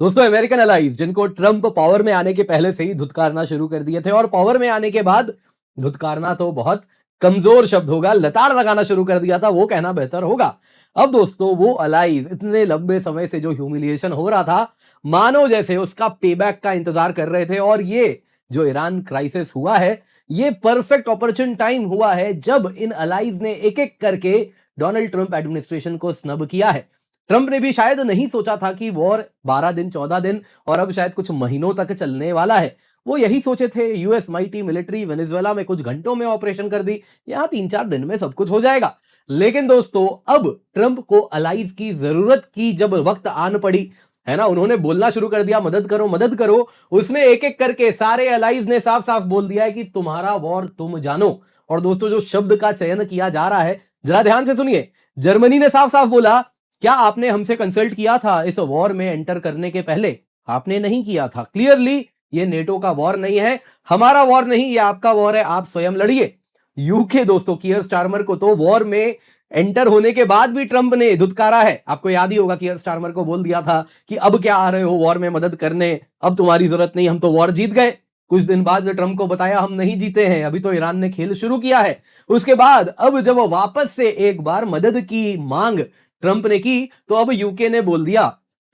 दोस्तों American allies जिनको Trump power में आने के पहले से ही धुतकारना शुरू कर दिए थे और पावर में आने के बाद धुतकारना तो बहुत कमजोर शब्द होगा, लताड़ लगाना शुरू कर दिया था, वो कहना बेहतर होगा। अब दोस्तों वो अलाइज इतने लंबे समय से जो ह्यूमिलिएशन हो रहा था, मानो जैसे उसका पेबैक का इंतजार कर रहे थे। और ये जो ईरान क्राइसिस हुआ है, ये परफेक्ट अपॉर्चुन टाइम हुआ है जब इन अलाइज ने एक एक करके डोनाल्ड ट्रंप एडमिनिस्ट्रेशन को स्नब किया है। ट्रंप ने भी शायद नहीं सोचा था कि वॉर 12 दिन 14 दिन और अब शायद कुछ महीनों तक चलने वाला है। वो यही सोचे थे यूएस माइटी मिलिट्री वेनेजुएला में कुछ घंटों में ऑपरेशन कर दी, यहां 3-4 दिन में सब कुछ हो जाएगा। लेकिन दोस्तों अब ट्रंप को अलाइज की जरूरत की जब वक्त आन पड़ी, है ना, उन्होंने बोलना शुरू कर दिया मदद करो मदद करो। उसने एक एक करके सारे अलाइज ने साफ साफ बोल दिया है कि तुम्हारा वॉर तुम जानो। और दोस्तों जो शब्द का चयन किया जा रहा है, जरा ध्यान से सुनिए। जर्मनी ने साफ साफ बोला, क्या आपने हमसे कंसल्ट किया था इस वॉर में एंटर करने के पहले? आपने नहीं किया था। क्लियरली ये नेटो का वॉर नहीं है, हमारा वॉर नहीं, ये आपका वॉर है, आप स्वयं लड़िए। यूके दोस्तों कियर स्टारमर को तो वॉर में एंटर होने के बाद भी ट्रंप ने धुतकारा है। आपको याद ही होगा कियर स्टारमर को बोल दिया था कि अब क्या आ रहे हो वॉर में मदद करने, अब तुम्हारी जरूरत नहीं, हम तो वॉर जीत गए। कुछ दिन बाद ट्रंप को बताया हम नहीं जीते हैं, अभी तो ईरान ने खेल शुरू किया है। उसके बाद अब जब वापस से एक बार मदद की मांग ट्रंप ने की, तो अब यूके ने बोल दिया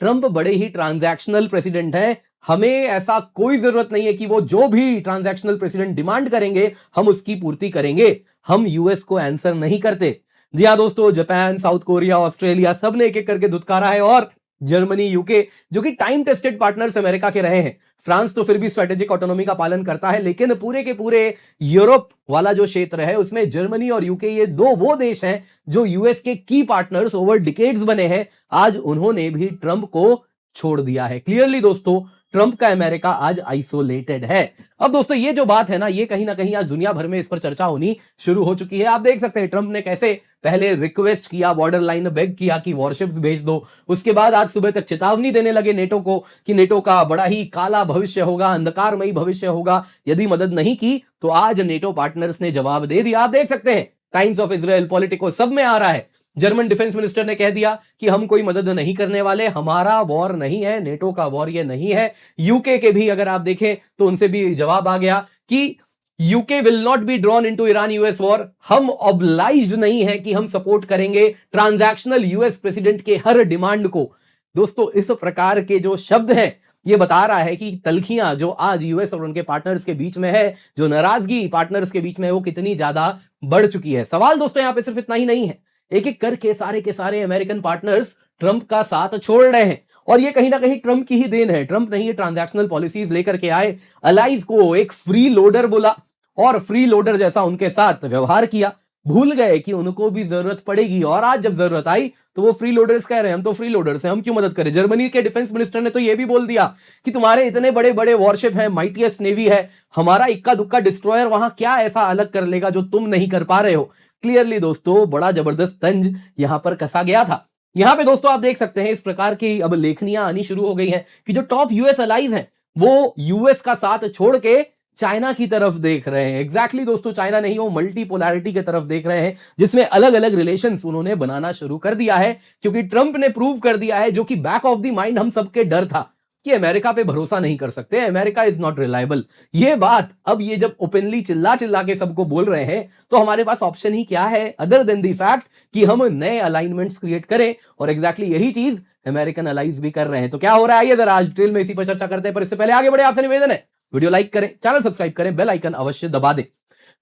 ट्रंप बड़े ही ट्रांजैक्शनल प्रेसिडेंट है, हमें ऐसा कोई जरूरत नहीं है कि वो जो भी ट्रांजैक्शनल प्रेसिडेंट डिमांड करेंगे हम उसकी पूर्ति करेंगे, हम यूएस को आंसर नहीं करते। जी हाँ दोस्तों, जापान, साउथ कोरिया, ऑस्ट्रेलिया सब ने एक एक करके धुतकारा है। और जर्मनी, यूके जो कि टाइम टेस्टेड पार्टनर्स अमेरिका के रहे हैं, फ्रांस तो फिर भी स्ट्रेटेजिक ऑटोनॉमी का पालन करता है, लेकिन पूरे के पूरे यूरोप वाला जो क्षेत्र है उसमें जर्मनी और यूके ये दो वो देश हैं जो यूएस के की पार्टनर्स ओवर डिकेड्स बने हैं। आज उन्होंने भी ट्रंप को छोड़ दिया है। क्लियरली दोस्तों ट्रंप का अमेरिका आज आइसोलेटेड है। अब दोस्तों ये जो बात है ना, ये कहीं ना कहीं आज दुनिया भर में इस पर चर्चा होनी शुरू हो चुकी है। आप देख सकते हैं ट्रंप ने कैसे पहले रिक्वेस्ट किया, बॉर्डर लाइन में बेग किया कि वॉरशिप्स भेज दो, उसके बाद आज सुबह तक चेतावनी देने लगे नेटो को कि नेटो का बड़ा ही काला भविष्य होगा, अंधकारमयी भविष्य होगा यदि मदद नहीं की। तो आज नेटो पार्टनर्स ने जवाब दे दिया। आप देख सकते हैं टाइम्स ऑफ इजराइल, पॉलिटिको सब में आ रहा है। जर्मन डिफेंस मिनिस्टर ने कह दिया कि हम कोई मदद नहीं करने वाले, हमारा वॉर नहीं है, नेटो का वॉर ये नहीं है। यूके के भी अगर आप देखें तो उनसे भी जवाब आ गया कि UK will not be drawn into Iran US war, हम ऑब्लाइज्ड नहीं है कि हम सपोर्ट करेंगे ट्रांजैक्शनल यूएस प्रेसिडेंट के हर डिमांड को। दोस्तों इस प्रकार के जो शब्द हैं, ये बता रहा है कि तलखियां जो आज यूएस और उनके पार्टनर्स के बीच में है, जो नाराजगी पार्टनर्स के बीच में है, वो कितनी ज्यादा बढ़ चुकी है। सवाल दोस्तों यहां पे सिर्फ इतना ही नहीं है, एक एक करके सारे के सारे अमेरिकन पार्टनर्स ट्रंप का साथ छोड़ रहे हैं। और ये कहीं ना कहीं ट्रंप की ही देन है। ट्रंप नहीं ये ट्रांजैक्शनल पॉलिसीज लेकर के आए, अलाइज को एक फ्री लोडर बोला और फ्री लोडर जैसा उनके साथ व्यवहार किया। भूल गए कि उनको भी जरूरत पड़ेगी, और आज जब जरूरत आई तो वो फ्री लोडर्स कह रहे हैं हम तो फ्री लोडर्स हैं, हम क्यों मदद करें। जर्मनी के डिफेंस मिनिस्टर ने तो ये भी बोल दिया कि तुम्हारे इतने बड़े बड़े वॉरशिप हैं, माइटिएस्ट नेवी है, हमारा इक्का दुक्का डिस्ट्रॉयर वहां क्या ऐसा अलग कर लेगा जो तुम नहीं कर पा रहे हो। क्लियरली दोस्तों बड़ा जबरदस्त तंज यहां पर कसा गया था। यहां पे दोस्तों आप देख सकते हैं इस प्रकार की अब लेखनियां आनी शुरू हो गई हैं कि जो टॉप यूएस अलाइज हैं वो यूएस का साथ छोड़ के चाइना की तरफ देख रहे हैं। एग्जैक्टली दोस्तों चाइना नहीं, वो मल्टीपोलैरिटी की तरफ देख रहे हैं, जिसमें अलग अलग रिलेशंस उन्होंने बनाना शुरू कर दिया है, क्योंकि ट्रंप ने प्रूव कर दिया है, जो कि बैक ऑफ द माइंड हम सबके डर था कि अमेरिका पे भरोसा नहीं कर सकते, अमेरिका इज नॉट रिलायबल। ये बात अब ये जब ओपनली चिल्ला चिल्ला के सबको बोल रहे हैं, तो हमारे पास ऑप्शन ही क्या है अदर देन द फैक्ट कि हम नए अलाइनमेंट्स क्रिएट करें। और एग्जैक्टली यही चीज अमेरिकन अलाइज भी कर रहे हैं। तो क्या हो रहा है, आइए जरा आज डिटेल में इसी पर चर्चा करते हैं। पर इससे पहले आगे बढ़े आपसे निवेदन है, वीडियो लाइक करें, चैनल सब्सक्राइब करें, बेल आइकन अवश्य दबा दें।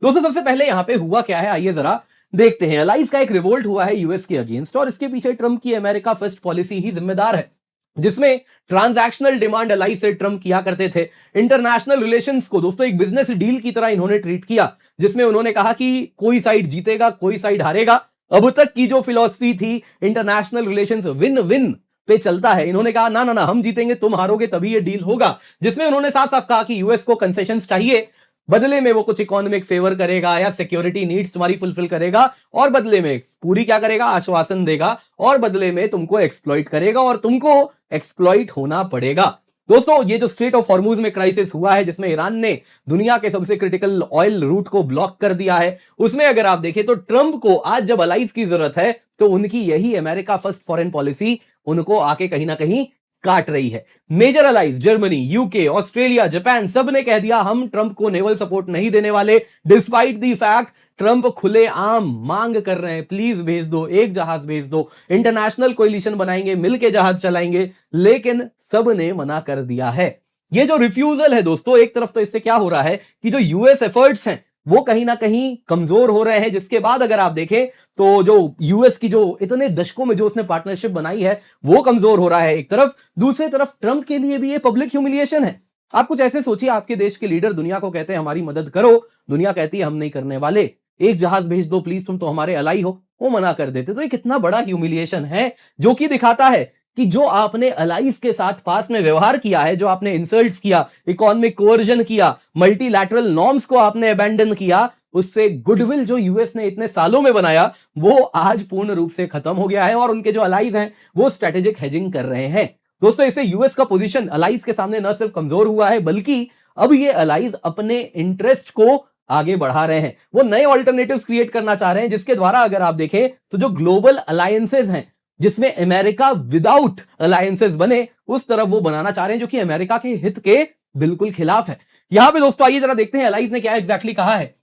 दोस्तों सबसे पहले यहां पे हुआ क्या है, आइए जरा देखते हैं। अलाइज का एक रिवोल्ट हुआ है यूएस के अगेंस्ट, और इसके पीछे ट्रंप की अमेरिका फर्स्ट पॉलिसी ही जिम्मेदार है, जिसमें ट्रांजैक्शनल डिमांड अलाइज से ट्रंप किया करते थे। इंटरनेशनल रिलेशंस को दोस्तों एक बिजनेस डील की तरह इन्होंने ट्रीट किया, जिसमें उन्होंने कहा कि कोई साइड जीतेगा कोई साइड हारेगा। अब तक की जो फिलॉसफी थी इंटरनेशनल रिलेशंस विन विन पे चलता है, इन्होंने कहा ना ना ना हम जीतेंगे तुम हारोगे तभी ये डील होगा। जिसमें उन्होंने साफ साफ कहा कि यूएस को कंसेशंस चाहिए, बदले में वो कुछ इकोनॉमिक फेवर करेगा या सिक्योरिटी नीड्स तुम्हारी फुलफिल करेगा, और बदले में पूरी क्या करेगा, आश्वासन देगा, और बदले में तुमको एक्सप्लॉइट करेगा और तुमको एक्सप्लॉइट होना पड़ेगा। दोस्तों ये जो स्ट्रेट ऑफ हॉर्मूज में क्राइसिस हुआ है, जिसमें ईरान ने दुनिया के सबसे क्रिटिकल ऑयल रूट को ब्लॉक कर दिया है, उसमें अगर आप देखें तो ट्रंप को आज जब अलाइज की जरूरत है, तो उनकी यही अमेरिका फर्स्ट फॉरेन पॉलिसी उनको आके कहीं ना कहीं काट रही है। Major allies Germany, UK, Australia, Japan सब ने कह दिया हम ट्रंप को नेवल सपोर्ट नहीं देने वाले, डिस्पाइट दी फैक्ट ट्रंप खुलेआम मांग कर रहे हैं प्लीज भेज दो, एक जहाज भेज दो, इंटरनेशनल कोलिशन बनाएंगे, मिलके जहाज चलाएंगे, लेकिन सब ने मना कर दिया है। ये जो रिफ्यूजल है दोस्तों, एक तरफ तो इससे क्या हो रहा है कि जो यूएस एफर्ट्स हैं वो कहीं ना कहीं कमजोर हो रहे हैं, जिसके बाद अगर आप देखें तो जो यूएस की जो इतने दशकों में जो उसने पार्टनरशिप बनाई है वो कमजोर हो रहा है एक तरफ। दूसरी तरफ ट्रंप के लिए भी ये पब्लिक ह्यूमिलिएशन है। आप कुछ ऐसे सोचिए, आपके देश के लीडर दुनिया को कहते हैं हमारी मदद करो, दुनिया कहती है हम नहीं करने वाले, एक जहाज भेज दो प्लीज, तुम तो हमारे अलाई हो, वो मना कर देते। तो ये कितना बड़ा ह्यूमिलिएशन है, जो कि दिखाता है कि जो आपने अलाइज के साथ पास में व्यवहार किया है, जो आपने इंसल्ट्स किया, इकोनॉमिक कोवर्जन किया, मल्टीलैटरल नॉर्म्स को आपने अबैंडन किया, उससे गुडविल जो यूएस ने इतने सालों में बनाया वो आज पूर्ण रूप से खत्म हो गया है और उनके जो अलाइज हैं वो स्ट्रेटेजिक हेजिंग कर रहे हैं। दोस्तों इससे यूएस का पोजीशन अलाइज के सामने न सिर्फ कमजोर हुआ है बल्कि अब ये अलाइज अपने इंटरेस्ट को आगे बढ़ा रहे हैं। वो नए ऑल्टरनेटिव्स क्रिएट करना चाह रहे हैं जिसके द्वारा अगर आप देखें तो जो ग्लोबल अलायंसेस हैं जिसमें अमेरिका विदाउट अलायंसेस बने, उस तरफ वो बनाना चाह रहे हैं, जो कि अमेरिका के हित के बिल्कुल खिलाफ है। यहां पे दोस्तों आइए जरा देखते हैं अलाइज ने क्या एग्जैक्टली कहा है।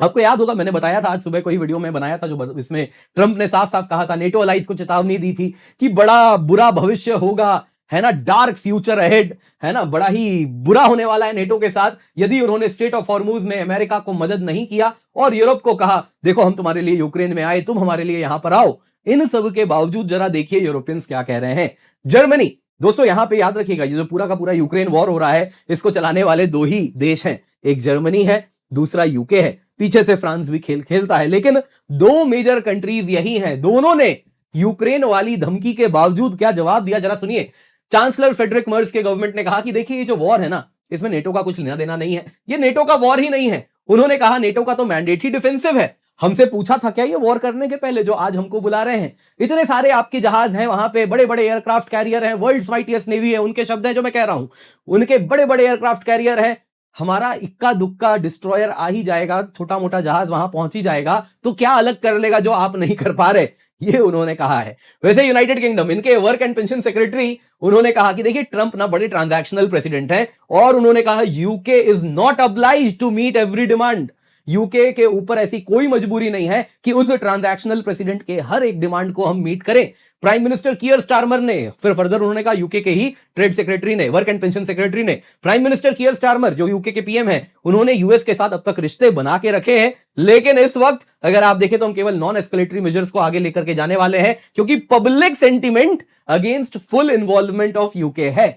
आपको याद होगा मैंने बताया था, आज सुबह कोई वीडियो में बनाया था जो इसमें ट्रंप ने साफ साफ कहा था, नेटो अलाइज को चेतावनी दी थी कि बड़ा बुरा भविष्य होगा, है ना, डार्क फ्यूचर अहेड, है ना, बड़ा ही बुरा होने वाला है नेटो के साथ यदि उन्होंने स्ट्रेट ऑफ हॉर्मुज में अमेरिका को मदद नहीं किया और यूरोप को कहा देखो हम तुम्हारे लिए यूक्रेन में आए, तुम हमारे लिए यहां पर आओ। इन सब के बावजूद जरा देखिए यूरोपियंस क्या कह रहे हैं। जर्मनी, दोस्तों यहां पे याद रखिएगा ये जो पूरा का पूरा यूक्रेन वॉर हो रहा है इसको चलाने वाले दो ही देश हैं, एक जर्मनी है, दूसरा यूके है, पीछे से फ्रांस भी खेलता है, लेकिन दो मेजर कंट्रीज यही हैं। दोनों ने यूक्रेन वाली धमकी के बावजूद क्या जवाब दिया जरा सुनिए। चांसलर फेडरिक मर्ज के गवर्नमेंट ने कहा कि देखिए ये जो वॉर है ना इसमें नेटो का कुछ लेना देना नहीं है, ये नेटो का वॉर ही नहीं है। उन्होंने कहा नेटो का तो मैंडेट ही डिफेंसिव है, हमसे पूछा था क्या ये वॉर करने के पहले जो आज हमको बुला रहे हैं? इतने सारे आपके जहाज हैं वहां पे, बड़े बड़े एयरक्राफ्ट कैरियर हैं, वर्ल्ड्स माइटिएस्ट नेवी है, उनके शब्द हैं जो मैं कह रहा हूं, उनके बड़े बड़े एयरक्राफ्ट कैरियर हैं, हमारा इक्का दुक्का डिस्ट्रॉयर आ ही जाएगा, छोटा मोटा जहाज वहां पहुंच ही जाएगा, तो क्या अलग कर लेगा जो आप नहीं कर पा रहे, ये उन्होंने कहा है। वैसे यूनाइटेड किंगडम, इनके वर्क एंड पेंशन सेक्रेटरी, उन्होंने कहा कि देखिए ट्रंप ना बड़े ट्रांजैक्शनल प्रेसिडेंट हैं और उन्होंने कहा UK is not obliged to meet every demand. UK के ऊपर ऐसी कोई मजबूरी नहीं है कि उस ट्रांजैक्शनल प्रेसिडेंट के हर एक डिमांड को हम मीट करें। प्राइम मिनिस्टर कियर स्टारमर ने फिर फर्दर उन्होंने कहा, यूके के ही ट्रेड सेक्रेटरी ने, वर्क एंड पेंशन सेक्रेटरी ने, प्राइम मिनिस्टर कियर स्टारमर जो यूके के पीएम है, उन्होंने यूएस के साथ अब तक रिश्ते बना के रखे हैं, लेकिन इस वक्त अगर आप देखें तो हम केवल नॉन एस्केलेटरी मेजर्स को आगे लेकर के जाने वाले हैं क्योंकि public sentiment against full involvement of UK है।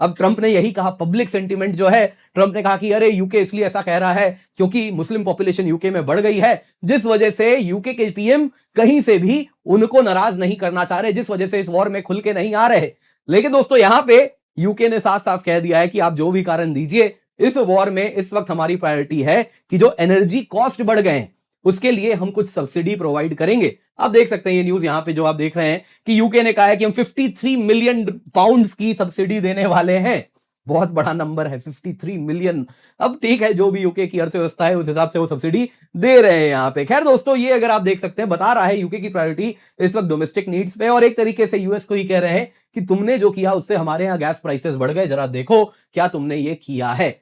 अब ट्रंप ने यही कहा, पब्लिक सेंटिमेंट जो है, ट्रंप ने कहा कि अरे यूके इसलिए ऐसा कह रहा है क्योंकि मुस्लिम पॉपुलेशन यूके में बढ़ गई है, जिस वजह से यूके के पीएम कहीं से भी उनको नाराज नहीं करना चाह रहे, जिस वजह से इस वॉर में खुल के नहीं आ रहे। लेकिन दोस्तों यहां पे यूके ने साफ साफ कह दिया है कि आप जो भी कारण दीजिए, इस वॉर में इस वक्त हमारी प्रायोरिटी है कि जो एनर्जी कॉस्ट बढ़ गए हैं उसके लिए हम कुछ सब्सिडी प्रोवाइड करेंगे। आप देख सकते हैं ये न्यूज यहां पे जो आप देख रहे हैं कि यूके ने कहा है कि हम 53 मिलियन पाउंड्स की सब्सिडी देने वाले हैं। बहुत बड़ा नंबर है 53 मिलियन। अब ठीक है, जो भी यूके की अर्थव्यवस्था है उस हिसाब से वो सब्सिडी दे रहे हैं यहां पे। खैर दोस्तों, ये अगर आप देख सकते हैं बता रहा है यूके की प्रायोरिटी इस वक्त डोमेस्टिक नीड्स पे, और एक तरीके से यूएस को ही कह रहे हैं कि तुमने जो किया उससे हमारे यहाँ गैस प्राइसेस बढ़ गए, जरा देखो क्या तुमने ये किया है।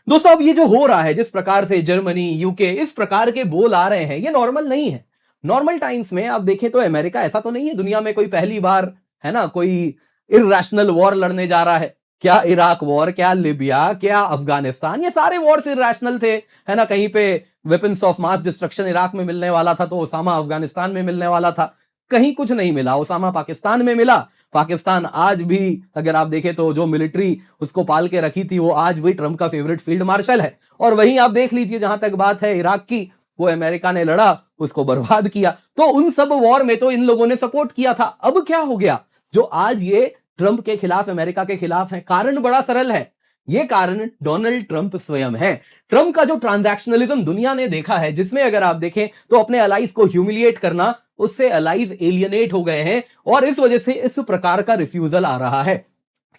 दोस्तों अब ये जो हो रहा है, जिस प्रकार से जर्मनी, यूके इस प्रकार के बोल आ रहे हैं, ये नॉर्मल नहीं है। नॉर्मल टाइम्स में आप देखें तो अमेरिका ऐसा तो नहीं है दुनिया में कोई पहली बार, है ना, कोई इरैशनल वॉर लड़ने जा रहा है। क्या इराक वॉर, क्या लिबिया, क्या अफगानिस्तान, ये सारे वॉर्स इरैशनल थे, है ना। कहीं पे weapons of mass destruction Iraq में मिलने वाला था तो ओसामा अफगानिस्तान में मिलने वाला था, कहीं कुछ नहीं मिला। ओसामा पाकिस्तान में मिला। पाकिस्तान आज भी अगर आप देखें तो जो मिलिट्री उसको पाल के रखी थी वो आज भी ट्रंप का फेवरेट फील्ड मार्शल है। और वहीं आप देख लीजिए जहां तक बात है इराक की, वो अमेरिका ने लड़ा, उसको बर्बाद किया। तो उन सब वॉर में तो इन लोगों ने सपोर्ट किया था। अब क्या हो गया जो आज ये ट्रंप के खिलाफ, अमेरिका के खिलाफ है? कारण बड़ा सरल है, ये कारण डोनाल्ड ट्रंप स्वयं है। ट्रंप का जो ट्रांजैक्शनलिज्म दुनिया ने देखा है, जिसमें अगर आप देखें तो अपने अलाइज को ह्यूमिलिएट करना, उससे अलाइज एलियनेट हो गए हैं और इस वजह से इस प्रकार का रिफ्यूजल आ रहा है।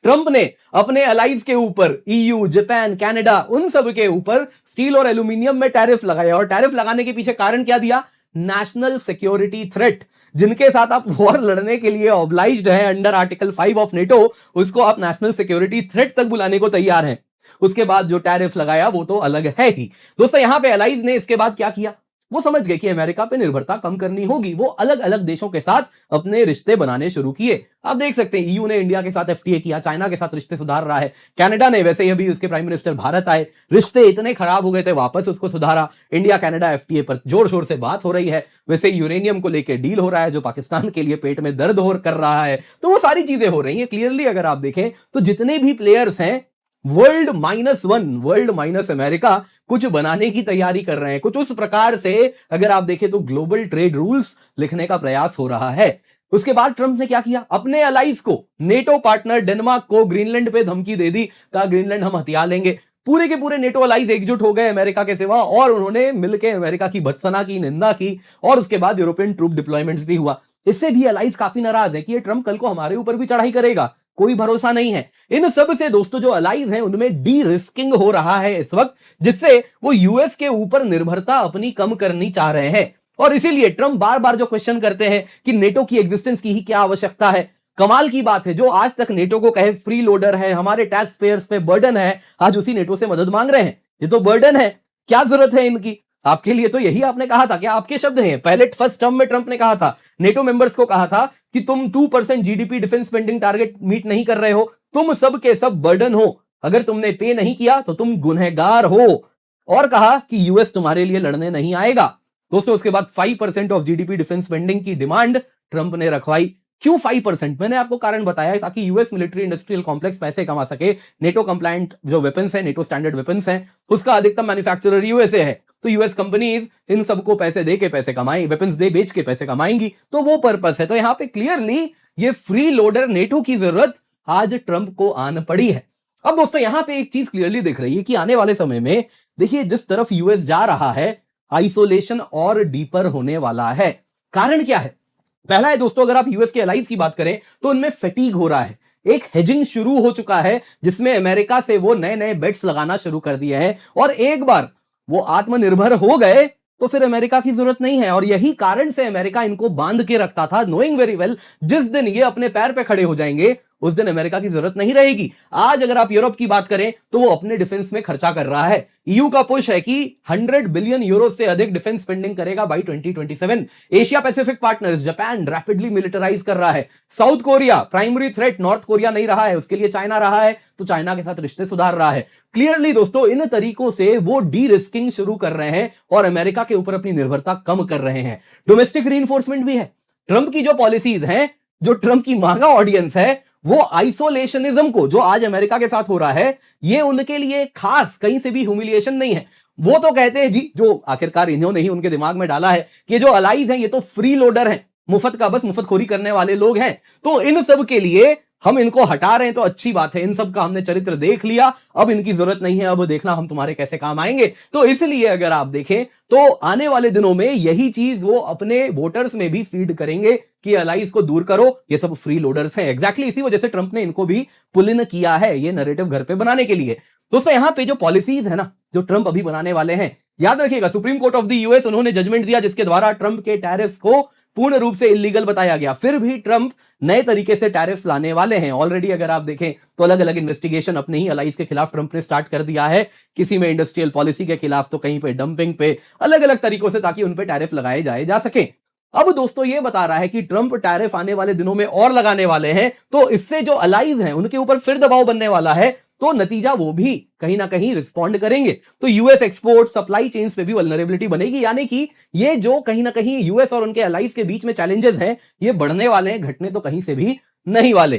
ट्रंप ने अपने अलाइज के ऊपर ईयू, जापान, कनाडा, उन सब के ऊपर स्टील और एल्यूमिनियम में टैरिफ लगाया और टैरिफ लगाने के पीछे कारण क्या दिया? National security threat. जिनके साथ आप वॉर लड़ने के लिए ऑब्लाइज्ड है अंडर आर्टिकल 5 ऑफ नेटो, उसको आप नेशनल सिक्योरिटी थ्रेट तक बुलाने को तैयार हैं। उसके बाद जो टैरिफ लगाया वो तो अलग है ही। दोस्तों यहां पे अलाइज ने इसके बाद क्या किया, वो समझ गए कि अमेरिका पे निर्भरता कम करनी होगी, वो अलग अलग देशों के साथ अपने रिश्ते बनाने शुरू किए। आप देख सकते हैं ईयू ने इंडिया के साथ एफटीए किया, चाइना के साथ रिश्ते सुधार रहा है, कनाडा ने, वैसे ही अभी उसके प्राइम मिनिस्टर भारत आए, रिश्ते इतने खराब हो गए थे वापस उसको सुधारा। इंडिया कनाडा एफटीए पर जोर शोर से बात हो रही है, वैसे यूरेनियम को लेकर डील हो रहा है जो पाकिस्तान के लिए पेट में दर्द हो कर रहा है। तो वो सारी चीजें हो रही हैं क्लियरली। अगर आप देखें तो जितने भी प्लेयर्स हैं वर्ल्ड -1, वर्ल्ड माइनस अमेरिका कुछ बनाने की तैयारी कर रहे हैं, कुछ उस प्रकार से अगर आप देखें तो ग्लोबल ट्रेड रूल्स लिखने का प्रयास हो रहा है। उसके बाद ट्रंप ने क्या किया, अपने अलाइज को, नेटो पार्टनर डेनमार्क को ग्रीनलैंड पे धमकी दे दी, कहा ग्रीनलैंड हम हथिया लेंगे। पूरे के पूरे नेटो अलाइज एकजुट हो गए अमेरिका के सिवा और उन्होंने मिलकर अमेरिका की भत्सना की, निंदा की और उसके बाद यूरोपियन ट्रूप डिप्लॉयमेंट्स भी हुआ। इससे भी अलाइज काफी नाराज है कि ये ट्रंप कल को हमारे ऊपर भी चढ़ाई करेगा, कोई भरोसा नहीं है। इन सब से दोस्तों जो अलाइज हैं उनमें डी रिस्किंग हो रहा है इस वक्त, जिससे वो यूएस के ऊपर निर्भरता अपनी कम करनी चाह रहे हैं। और इसीलिए ट्रंप बार बार जो क्वेश्चन करते हैं कि नेटो की एग्जिस्टेंस की ही क्या आवश्यकता है। कमाल की बात है, जो आज तक नेटो को कहे फ्री लोडर है, हमारे टैक्स पेयर्स पे बर्डन है, आज उसी नेटो से मदद मांग रहे हैं। ये तो बर्डन है, क्या जरूरत है इनकी। आपके लिए तो यही आपने कहा था, क्या आपके शब्द हैं, पहले फर्स्ट टर्म में ट्रंप ने कहा था, नेटो मेंबर्स को कहा था कि तुम 2% GDP defence spending target meet नहीं कर रहे हो, तुम सब के सब बर्डन हो, अगर तुमने पे नहीं किया तो तुम गुनहगार हो। और कहा कि यूएस तुम्हारे लिए लड़ने नहीं आएगा। दोस्तों उसके बाद 5% ऑफ जीडीपी डिफेंस स्पेंडिंग की डिमांड ट्रंप ने रखवाई। क्यों 5%? मैंने आपको कारण बताया, ताकि यूएस मिलिट्री इंडस्ट्रियल कॉम्प्लेक्स पैसे कमा सके। नेटो कंप्लायंट जो वेपन्स है, नेटो स्टैंडर्ड वेपन्स हैं, उसका अधिकतम मैन्युफैक्चरर यूएसए है, तो यूएस कंपनीज इन सबको पैसे दे के पैसे कमाएंगी, वेपन्स दे बेच के पैसे कमाएंगी, तो वो पर्पस है। तो यहां पे क्लियरली ये फ्री लोडर नेटो की जरूरत आज ट्रंप को आन पड़ी है। अब दोस्तों यहां पे एक चीज क्लियरली दिख रही है कि आने वाले समय में देखिए जिस तरफ यूएस जा रहा है, आइसोलेशन और डीपर होने वाला है। कारण क्या है? पहला है दोस्तों, अगर आप यूएस के अलाइज की बात करें तो उनमें फैटीग हो रहा है, एक हेजिंग शुरू हो चुका है जिसमें अमेरिका से वो नए नए बेट्स लगाना शुरू कर दिए हैं, और एक बार वो आत्मनिर्भर हो गए तो फिर अमेरिका की जरूरत नहीं है। और यही कारण से अमेरिका इनको बांध के रखता था, नोइंग वेरी वेल जिस दिन ये अपने पैर पे खड़े हो जाएंगे उस दिन अमेरिका की जरूरत नहीं रहेगी। आज अगर आप यूरोप की बात करें तो वो अपने डिफेंस में खर्चा कर रहा है। ईयू का पुश है कि 100 बिलियन यूरो से अधिक डिफेंस स्पेंडिंग करेगा by 2027। Asia Pacific partners, Japan rapidly militarise कर रहा है। South Korea primary threat North Korea नहीं रहा है, उसके लिए चाइना रहा है, तो चाइना के साथ रिश्ते सुधार रहा है। क्लियरली दोस्तों इन तरीकों से वो डी रिस्किंग शुरू कर रहे हैं और अमेरिका के ऊपर अपनी निर्भरता कम कर रहे हैं। डोमेस्टिक रीइंफोर्समेंट भी है। ट्रंप की जो पॉलिसीज हैं, जो ट्रंप की मांगा ऑडियंस है, वो आइसोलेशनिज्म को, जो आज अमेरिका के साथ हो रहा है, ये उनके लिए खास कहीं से भी ह्यूमिलिएशन नहीं है। वो तो कहते हैं जी, जो आखिरकार इन्होंने ही उनके दिमाग में डाला है कि जो अलाइज हैं ये तो फ्री लोडर हैं, मुफ्त का बस मुफ्तखोरी करने वाले लोग हैं, तो इन सब के लिए हम इनको हटा रहे हैं तो अच्छी बात है, इन सब का हमने चरित्र देख लिया, अब इनकी जरूरत नहीं है, अब देखना हम तुम्हारे कैसे काम आएंगे। तो इसलिए अगर आप देखें तो आने वाले दिनों में यही चीज वो अपने वोटर्स में भी फीड करेंगे कि अलाइज को दूर करो, ये सब फ्री लोडर्स हैं। एग्जैक्टली इसी वजह से ट्रंप ने इनको भी पुल इन किया है, ये नैरेटिव घर पे बनाने के लिए। दोस्तों यहां पे जो पॉलिसीज है ना, जो ट्रंप अभी बनाने वाले हैं, याद रखिएगा supreme court of the US उन्होंने जजमेंट दिया जिसके द्वारा ट्रंप के टैरिफ्स को पूर्ण रूप से इलीगल बताया गया। फिर भी ट्रंप नए तरीके से टैरिफ्स लाने वाले हैं। ऑलरेडी अगर आप देखें तो अलग अलग इन्वेस्टिगेशन अपने ही अलाइज के खिलाफ ट्रंप ने स्टार्ट कर दिया है, किसी में इंडस्ट्रियल पॉलिसी के खिलाफ, तो कहीं पे डंपिंग पे, अलग अलग तरीकों से, ताकि उन पे टैरिफ लगाए जाए जा सके। अब दोस्तों ये बता रहा है कि ट्रंप टैरिफ आने वाले दिनों में और लगाने वाले हैं, तो इससे जो अलाइज हैं उनके ऊपर फिर दबाव बनने वाला है, तो नतीजा वो भी कहीं ना कहीं रिस्पॉन्ड करेंगे। तो यूएस एक्सपोर्ट सप्लाई चेन्स पे भी वल्नरेबिलिटी बनेगी, यानी कि ये जो कहीं ना कहीं यूएस और उनके अलाइज के बीच में चैलेंजेस हैं, ये बढ़ने वाले हैं, घटने तो कहीं से भी नहीं वाले।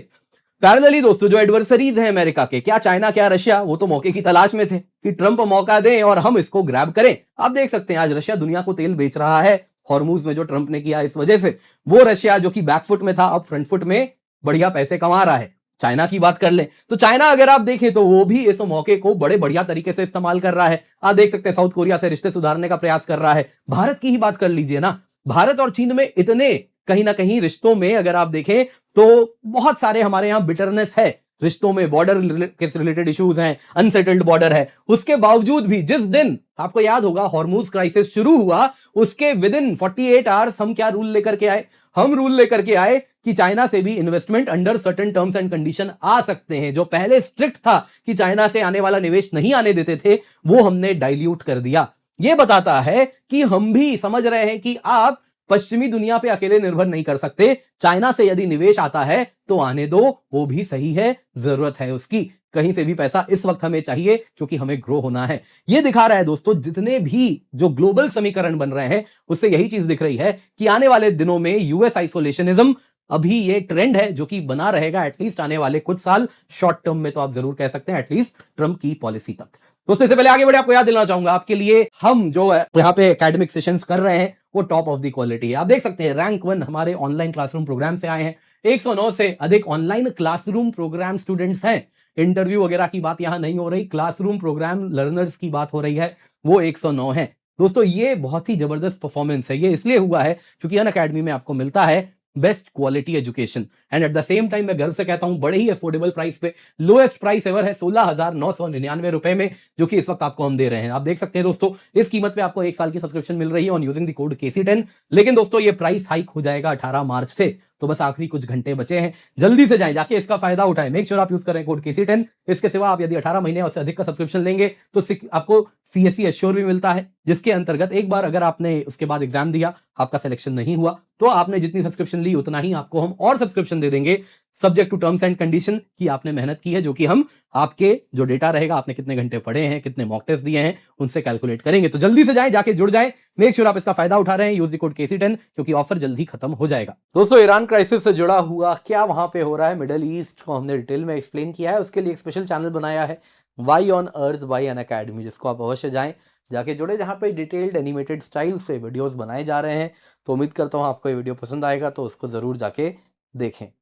पैरेलली दोस्तों जो एडवर्सरीज हैं अमेरिका के, क्या चाइना क्या रशिया, वो तो मौके की तलाश में थे कि ट्रंप मौका दें और हम इसको ग्रैब करें। आप देख सकते हैं आज रशिया दुनिया को तेल बेच रहा है, हॉर्मूज में जो ट्रंप ने किया इस वजह से। वो रशिया जो कि बैकफुट में था, अब फ्रंट फुट में बढ़िया पैसे कमा रहा है। चाइना की बात कर लें तो चाइना अगर आप देखें तो वो भी इस मौके को बड़े बढ़िया तरीके से इस्तेमाल कर रहा है। आप देख सकते हैं साउथ कोरिया से रिश्ते सुधारने का प्रयास कर रहा है। भारत की ही बात कर लीजिए ना, भारत और चीन में इतने कहीं ना कहीं रिश्तों में अगर आप देखें तो बहुत सारे हमारे यहां बिटरनेस है रिश्तों में, बॉर्डर के रिलेटेड इश्यूज हैं, अनसेटल्ड बॉर्डर है। उसके बावजूद भी जिस दिन आपको याद होगा हॉर्मूज क्राइसिस शुरू हुआ, उसके विद इन 48 आवर्स हम क्या रूल लेकर के आए, हम रूल लेकर के आए कि चाइना से भी investment under certain terms and condition आ सकते हैं। जो पहले स्ट्रिक्ट था कि चाइना से आने वाला निवेश नहीं आने देते थे, वो हमने डाइल्यूट कर दिया। ये बताता है कि हम भी समझ रहे हैं कि आप पश्चिमी दुनिया पे अकेले निर्भर नहीं कर सकते। चाइना से यदि निवेश आता है तो आने दो, वो भी सही है, जरूरत है उसकी। कहीं से भी पैसा इस वक्त हमें चाहिए क्योंकि हमें ग्रो होना है। ये दिखा रहा है दोस्तों, जितने भी जो ग्लोबल समीकरण बन रहे हैं उससे यही चीज दिख रही है कि आने वाले दिनों में यूएस आइसोलेशनिज्म अभी ये ट्रेंड है जो कि बना रहेगा एटलीस्ट आने वाले कुछ साल, शॉर्ट टर्म में तो आप जरूर कह सकते हैं एटलीस्ट ट्रंप की पॉलिसी तक। दोस्तों इससे पहले आगे बढ़े आपको याद दिलाना चाहूंगा, आपके लिए हम जो यहाँ पे एकेडमिक सेशंस कर रहे हैं वो टॉप ऑफ द क्वालिटी है। आप देख सकते हैं रैंक 1 हमारे ऑनलाइन क्लासरूम प्रोग्राम से आए हैं। 109 से अधिक ऑनलाइन क्लासरूम प्रोग्राम स्टूडेंट्स हैं। इंटरव्यू वगैरह की बात यहां नहीं हो रही, क्लासरूम प्रोग्राम लर्नर्स की बात हो रही है, वो 109 है। दोस्तों ये बहुत ही जबरदस्त परफॉर्मेंस है। ये इसलिए हुआ है क्योंकि अनअकैडमी में आपको मिलता है best quality education and at the same time मैं गर्व से कहता हूं बड़े ही अफोर्डेबल प्राइस पे। लोएस्ट प्राइस एवर है 16,999 रुपए में, जो कि इस वक्त आपको हम दे रहे हैं। आप देख सकते हैं दोस्तों, इस कीमत पे आपको 1 साल की सब्सक्रिप्शन मिल रही है on using the code KC10। लेकिन दोस्तों ये प्राइस हाइक हो जाएगा 18 मार्च से, तो बस आखिरी कुछ घंटे बचे हैं, जल्दी से जाएं, जाके इसका फायदा उठाएं। मेक श्योर आप यूज करें कोड KC10। इसके सिवा आप यदि 18 महीने और से अधिक का सब्सक्रिप्शन लेंगे तो आपको CSE एश्योर भी मिलता है, जिसके अंतर्गत एक बार अगर आपने उसके बाद एग्जाम दिया, आपका सिलेक्शन नहीं हुआ, तो आपने जितनी सब्सक्रिप्शन ली उतना ही आपको हम और सब्सक्रिप्शन दे देंगे, subject to terms and condition की आपने मेहनत की है, जो कि हम आपके जो डेटा रहेगा, आपने कितने घंटे पढ़े हैं, कितने मॉक टेस्ट दिए हैं, उनसे कैलकुलेट करेंगे। तो जल्दी से जाएं, जाके जुड़ जाएं। मेक श्योर आप इसका फायदा उठा रहे हैं, यूज द कोड KC10 क्योंकि ऑफर जल्दी खत्म हो जाएगा। दोस्तों ईरान क्राइसिस से जुड़ा हुआ क्या वहां पे हो रहा है, मिडिल ईस्ट को हमने डिटेल में एक्सप्लेन किया है। उसके लिए एक स्पेशल चैनल बनाया है, why on earth by Unacademy, जिसको आप अवश्य जाएं, जाके जुड़े, जहां पे डिटेल्ड एनिमेटेड स्टाइल से वीडियोस बनाए जा रहे हैं। तो उम्मीद करता हूं आपको ये वीडियो पसंद आएगा, तो उसको जरूर जाके देखें।